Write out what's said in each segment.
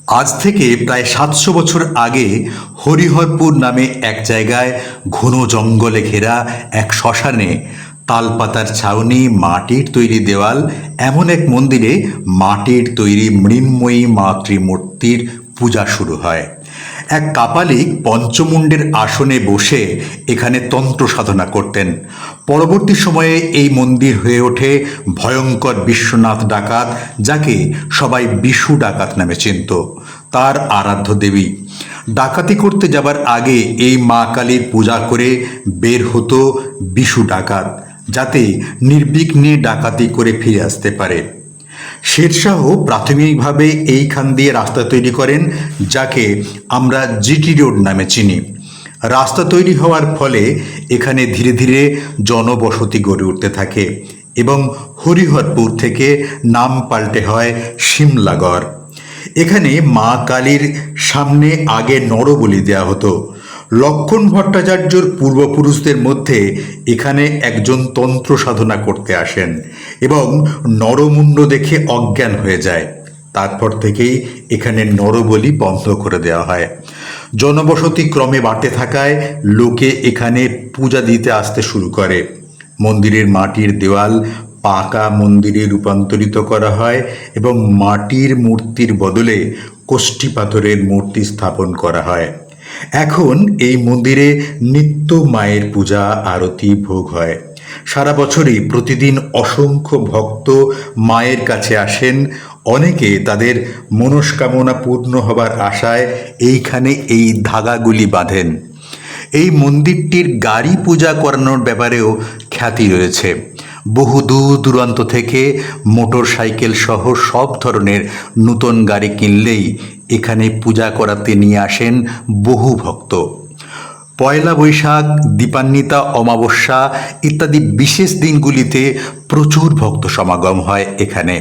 আজ থেকে প্রায় ৭০০ বছর আগে হরিহরপুর নামে এক জায়গায় ঘন জঙ্গলে ঘেরা এক শ্মশানে তালপাতার ছাউনি, মাটির তৈরি দেওয়াল, এমন এক মন্দিরে মাটির তৈরি মৃন্ময়ী মাতৃমূর্তির পূজা শুরু হয়। এক কাপালিক পঞ্চমুণ্ডের আসনে বসে এখানে তন্ত্র সাধনা করতেন। পরবর্তী সময়ে এই মন্দির হয়ে ওঠে ভয়ঙ্কর বিশ্বনাথ ডাকাত, যাকে সবাই বিশু ডাকাত নামে চিনত, তার আরাধ্য দেবী। ডাকাতি করতে যাবার আগে এই মা কালীর পূজা করে বের হতো বিশু ডাকাত, যাতে নির্বিঘ্নে ডাকাতি করে ফিরে আসতে পারে। শেরশাহ প্রাথমিকভাবে এইখান দিয়ে রাস্তা তৈরি করেন, যাকে আমরা জিটি রোড নামে চিনি। রাস্তা তৈরি হওয়ার ফলে এখানে ধীরে ধীরে জনবসতি গড়ে উঠতে থাকে এবং হরিহরপুর থেকে নাম পাল্টে হয় শিমলাগড়। এখানে মা কালীর সামনে আগে নরবলি দেওয়া হতো। লক্ষণ ভট্টাচার্যর পূর্বপুরুষদের মধ্যে এখানে একজন তন্ত্র সাধনা করতে আসেন এবং নরমুণ্ড দেখে অজ্ঞান হয়ে যায়। তারপর থেকেই এখানে নরবলি বন্ধ করে দেওয়া হয়। জনবসতি ক্রমে বাড়তে থাকায় লোকে এখানে পূজা দিতে আসতে শুরু করে। মন্দিরের মাটির দেওয়াল পাকা মন্দিরে রূপান্তরিত করা হয় এবং মাটির মূর্তির বদলে কোষ্ঠী পাথরের মূর্তি স্থাপন করা হয়। এখন এই মন্দিরে নিত্য মায়ের পূজা, আরতি, ভোগ হয়। সারা বছরই প্রতিদিন অসংখ্য ভক্ত মায়ের কাছে আসেন। অনেকে তাদের মনস্কামনা পূর্ণ হবার আশায় এইখানে এই ধাগাগুলি বাঁধেন। এই মন্দিরটির গাড়ি পূজা করানোর ব্যাপারেও খ্যাতি রয়েছে। বহু দূর দূরান্ত থেকে মোটর সাইকেল সহ সব ধরনের নূতন গাড়ি কিনলেই এখানে পূজা করাতে নিয়ে আসেন বহু ভক্ত। পয়লা বৈশাখ, দীপান্বিতা অমাবস্যা ইত্যাদি বিশেষ দিনগুলিতে প্রচুর ভক্ত সমাগম হয় এখানে।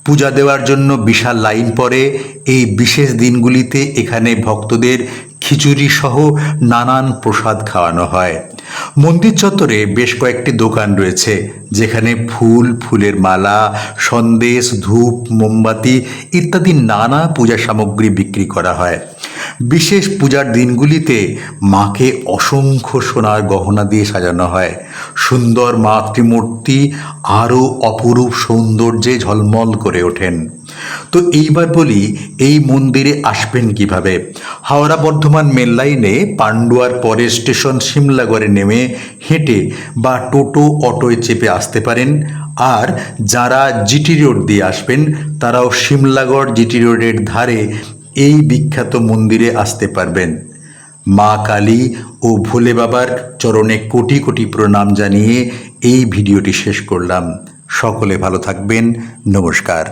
পূজা দেওয়ার জন্য বিশাল লাইন পড়ে। এই বিশেষ দিনগুলিতে এখানে ভক্তদের খিচুড়ি সহ নানান প্রসাদ খাওয়ানো হয়। মন্দির চত্বরে বেশ কয়েকটি দোকান রয়েছে, যেখানে ফুল, ফুলের মালা, সন্দেশ, ধূপ, মোমবাতি ইত্যাদি নানা পূজা সামগ্রী বিক্রি করা হয়। বিশেষ পূজার দিনগুলিতে মাকে অসংখ্য সোনার গহনা দিয়ে সাজানো হয়। সুন্দর মাতৃমূর্তি আরও অপরূপ সৌন্দর্যে ঝলমল করে ওঠেন। তো এইবার বলি, এই মন্দিরে আসবেন কিভাবে। হাওড়া বর্ধমান মেল লাইনে পান্ডুয়ার পরের স্টেশন শিমলাগড়ে নেমে হেঁটে বা টোটো, অটোয় চেপে আসতে পারেন। আর যারা জিটি রোড দিয়ে আসবেন তারাও শিমলাগড় জিটি রোডের ধারে এই বিখ্যাত মন্দিরে আসতে পারবেন। মা কালী ও ভোলে বাবার চরণে কোটি কোটি প্রণাম জানিয়ে এই ভিডিওটি শেষ করলাম। সকলে ভালো থাকবেন। নমস্কার।